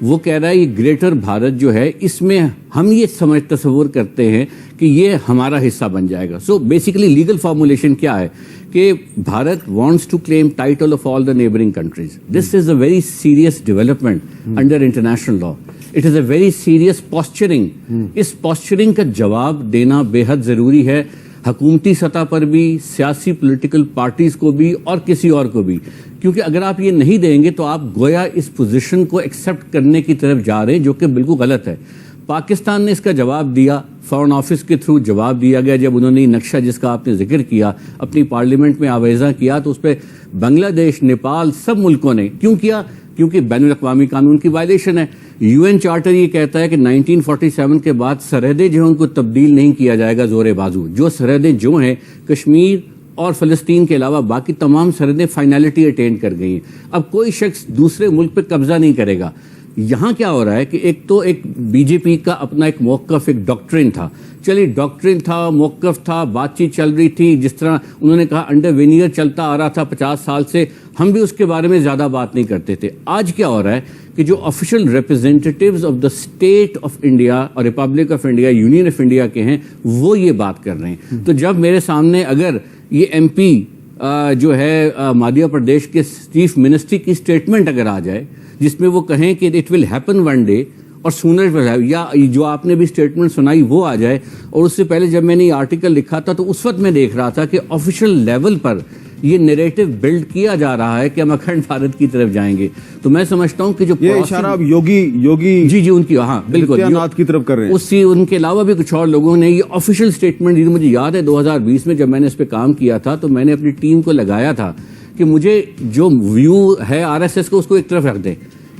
وہ کہہ رہا ہے یہ گریٹر بھارت جو ہے اس میں ہم یہ تصور کرتے ہیں کہ یہ ہمارا حصہ بن جائے گا. سو بیسیکلی لیگل فارمولیشن کیا ہے کہ Bharat wants to claim title of all the neighbouring countries. This is a very serious development under international law. It is a very serious posturing. اس پوسچرنگ کا جواب دینا بے حد ضروری ہے, حکومتی سطح پر بھی, سیاسی پولیٹیکل پارٹیز کو بھی, اور کسی اور کو بھی. کیونکہ اگر آپ یہ نہیں دیں گے تو آپ گویا اس پوزیشن کو ایکسیپٹ کرنے کی طرف جا رہے ہیں, جو کہ بالکل غلط ہے. پاکستان نے اس کا جواب دیا, فارن آفس کے تھرو جواب دیا گیا. جب انہوں نے یہ نقشہ جس کا آپ نے ذکر کیا اپنی پارلیمنٹ میں آویزاں کیا تو اس پہ بنگلہ دیش, نیپال, سب ملکوں نے کیوں کیا؟ کیونکہ بین الاقوامی قانون کی وائلیشن ہے. UN چارٹر یہ کہتا ہے کہ 1947 کے بعد سرحدیں جو ہیں ان کو تبدیل نہیں کیا جائے گا زور بازو. جو سرحدیں جو ہیں کشمیر اور فلسطین کے علاوہ باقی تمام سرحدیں فائنلٹی اٹین کر گئی ہیں. اب کوئی شخص دوسرے ملک پہ قبضہ نہیں کرے گا. یہاں کیا ہو رہا ہے کہ ایک تو ایک بی جے پی کا اپنا ایک موقف, ایک ڈاکٹرن تھا. چلیے ڈاکٹرن تھا, موقف تھا, بات چیت چل رہی تھی, جس طرح انہوں نے کہا انڈر وینئر چلتا آ رہا تھا 50 سال سے, ہم بھی اس کے بارے میں زیادہ بات نہیں کرتے تھے. آج کیا ہو رہا ہے کہ جو official representatives of the state of India اور republic of India, union of India کے ہیں, وہ یہ بات کر رہے ہیں. تو جب میرے سامنے اگر یہ ایم پی جو ہے مدھیہ پردیش کے چیف منسٹری کی اسٹیٹمنٹ اگر آ جائے جس میں وہ کہیں کہ it will happen one day اور سونر, یا جو آپ نے بھی اسٹیٹمنٹ سنائی وہ آ جائے. اور اس سے پہلے جب میں نے یہ آرٹیکل لکھا تھا تو اس وقت میں دیکھ رہا تھا کہ آفیشیل لیول پر یہ نیریٹو بلڈ کیا جا رہا ہے کہ ہم اکھنڈ بھارت کی طرف جائیں گے. تو میں سمجھتا ہوں کہ جو یہ اشارہ اب یوگی جی ان کی, ہاں بالکل کی طرف کر رہے ہیں. اسی ان کے علاوہ بھی کچھ اور لوگوں نے یہ آفیشیل اسٹیٹمنٹ دی. مجھے یاد ہے 2020 میں جب میں نے اس پہ کام کیا تھا تو میں نے اپنی ٹیم کو لگایا تھا کہ مجھے جو ویو ہے RSS کو اس کو ایک طرف رکھ دیں.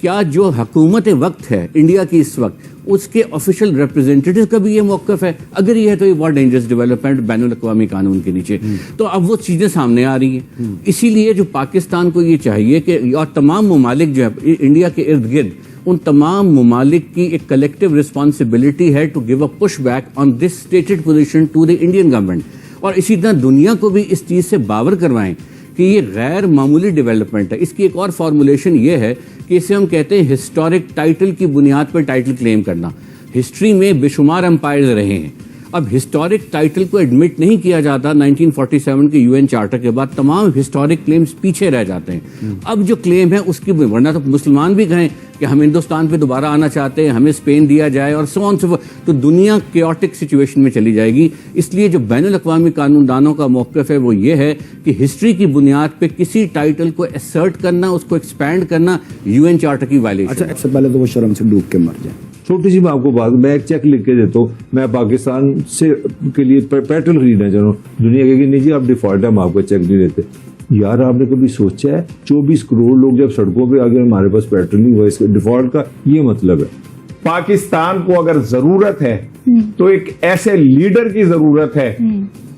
کیا جو حکومت وقت ہے انڈیا کی اس وقت اس کے آفیشیل ریپرزینٹیٹیو کا بھی یہ موقف ہے؟ اگر یہ ہے تو یہ بہت ڈینجرس ڈیولپمنٹ بین الاقوامی قانون کے نیچے. تو اب وہ چیزیں سامنے آ رہی ہیں. اسی لیے جو پاکستان کو یہ چاہیے کہ, اور تمام ممالک جو ہے انڈیا کے ارد گرد, ان تمام ممالک کی ایک کلیکٹیو رسپانسبلٹی ہے to give a push back on this stated position to the Indian government. اور اسی طرح دنیا کو بھی اس چیز سے باور کروائیں کہ یہ غیر معمولی ڈیولپمنٹ ہے. اس کی ایک اور فارمولیشن یہ ہے کہ اسے ہم کہتے ہیں ہسٹورک ٹائٹل کی بنیاد پر ٹائٹل کلیم کرنا. ہسٹری میں بے شمار امپائرز رہے ہیں. اب ہسٹورک ٹائٹل کو ایڈمٹ نہیں کیا جاتا 1947 کے UN چارٹر کے بعد, تمام ہسٹورک کلیمز پیچھے رہ جاتے ہیں. اب جو کلیم ہے اس کی, ورنہ تو مسلمان بھی کہیں کہ ہم ہندوستان پہ دوبارہ آنا چاہتے ہیں, ہمیں اسپین دیا جائے اور سو آن سو فورتھ, تو دنیا کیوٹک سچویشن میں چلی جائے گی. اس لیے جو بین الاقوامی قانون دانوں کا موقف ہے وہ یہ ہے کہ ہسٹری کی بنیاد پہ کسی ٹائٹل کو اسرٹ کرنا, اس کو ایکسپینڈ کرنا, UN چارٹر کی وائلیشن. اچھا, اس سے پہلے تو وہ شرم سے ڈوب کے مر جائے. چھوٹی سی میں آپ کو بات, میں ایک چیک لکھ کے دیتا ہوں, میں پاکستان سے کے لیے پیٹرول خریدنا چاہ رہا ہوں, دنیا کہ نہیں جی آپ ڈیفالٹ ہے, ہم آپ کو چیک نہیں دیتے. یار آپ نے کبھی سوچا ہے 24 کروڑ لوگ جب سڑکوں پہ آگے ہمارے پاس پیٹرول نہیں ہوا, اس کے ڈیفالٹ کا یہ مطلب ہے. پاکستان کو اگر ضرورت ہے تو ایک ایسے لیڈر کی ضرورت ہے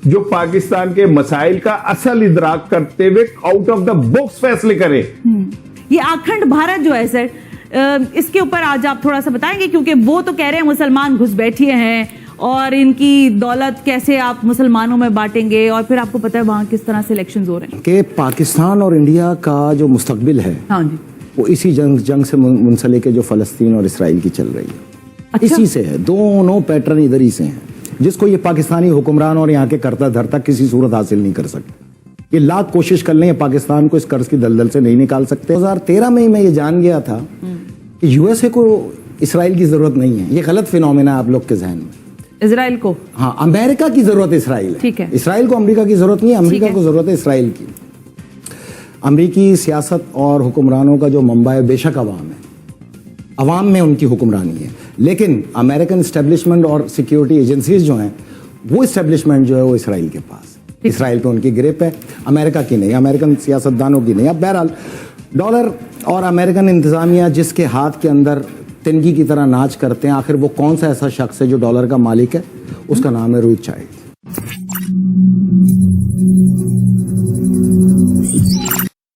جو پاکستان کے مسائل کا اصل ادراک کرتے ہوئے آؤٹ آف دا باکس فیصلے کرے. یہ اکھنڈ بھارت جو ہے سر, اس کے اوپر آج آپ تھوڑا سا بتائیں گے, کیونکہ وہ تو کہہ رہے ہیں مسلمان گھس بیٹھے ہیں اور ان کی دولت کیسے آپ مسلمانوں میں بانٹیں گے, اور پھر آپ کو پتہ ہے وہاں کس طرح سے الیکشنز ہو رہے ہیں. کہ پاکستان اور انڈیا کا جو مستقبل ہے ہاں جی, وہ اسی جنگ سے منسلک ہے جو فلسطین اور اسرائیل کی چل رہی ہے. اچھا. اسی سے ہے, دونوں پیٹرن ادھر ہی سے ہیں, جس کو یہ پاکستانی حکمران اور یہاں کے کرتا دھرتا کسی صورت حاصل نہیں کر سکتے. یہ لاکھ کوشش کر لیں پاکستان کو اس قرض کی دلدل سے نہیں نکال سکتے. 2013 میں ہی میں یہ جان گیا تھا کہ USA کو اسرائیل کی ضرورت نہیں ہے. یہ غلط فینومینا ہے آپ لوگ کے ذہن میں. اسرائیل کو, ہاں, امریکہ کی ضرورت اسرائیل ہے. ٹھیک ہے, اسرائیل کو امریکہ کی ضرورت نہیں ہے, امریکہ کو ضرورت ہے اسرائیل کی. امریکی سیاست اور حکمرانوں کا جو منبع ہے بے شک عوام ہے, عوام میں ان کی حکمرانی ہے, لیکن امریکن اسٹیبلشمنٹ اور سیکیورٹی ایجنسیز جو ہیں وہ اسٹیبلشمنٹ جو ہے وہ اسرائیل کے پاس, اسرائیل پہ ان کی گرپ ہے, امریکہ کی نہیں, امریکن سیاستدانوں کی نہیں. اب بہرحال ڈالر اور امریکن انتظامیہ جس کے ہاتھ کے اندر تنگی کی طرح ناچ کرتے ہیں, آخر وہ کون سا ایسا شخص ہے جو ڈالر کا مالک ہے؟ اس کا نام ہے روتشائلڈ.